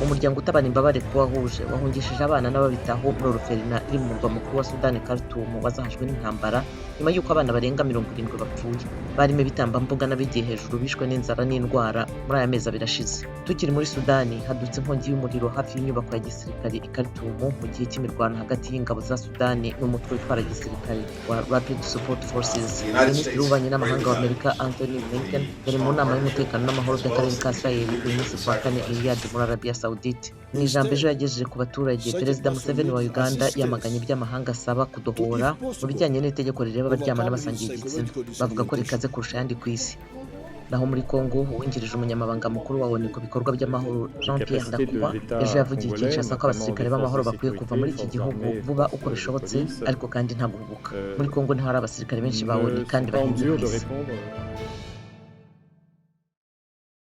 umuryango utabara imbabare wahuje wahungishije abana n'ababitaho muri Oroferina iri mu murwa mukuru wa Sudani Khartoum wazahajwe n'intambara nyuma y'uko abana barenga 70 bapfuye barimo ibitambambuga n'abigiye hejuru bishwe n'inzara n'indwara muri aya mezi abiri ashize. Tukiri muri Sudani hadutse inkongi y'umuriro hafi y'inyubako ya gisirikare i Khartoum mu gihe cy'imirwano hagati y'ingabo za Sudani n'umutwe witwara gisirikare wa Rapid Support Forces. Minisitiri w'ububanyi n'amahanga wa Amerika Anthony Blinken yari mu nama y'umutekano n'amahoro by'akarere ka Sahel uyu munsi kuwa kane i Riyadh muri Arabia Saudite. Mu ijambo ejo yagejeje ku baturage, Perezida Museveni wa Uganda yamaganye iby'amahanga asaba kudohora mu bijyanye n'itegeko rireba abaryamana basangiye igitsina, bavuga ko rikaze kurusha ayandi ku isi. Naho muri Congo uwungirije umunyamabanga mukuru wa ONU ku bikorwa by'amahoro Jean Pierre Lacroix ejo yavugiye i Kinshasa ko abasirikare b'amahoro bakwiye kuva muri iki gihugu vuba uko bishobotse, ariko kandi nta guhubuka. Muri Congo niho hari abasirikare benshi ba ONU kandi bahenze ku isi.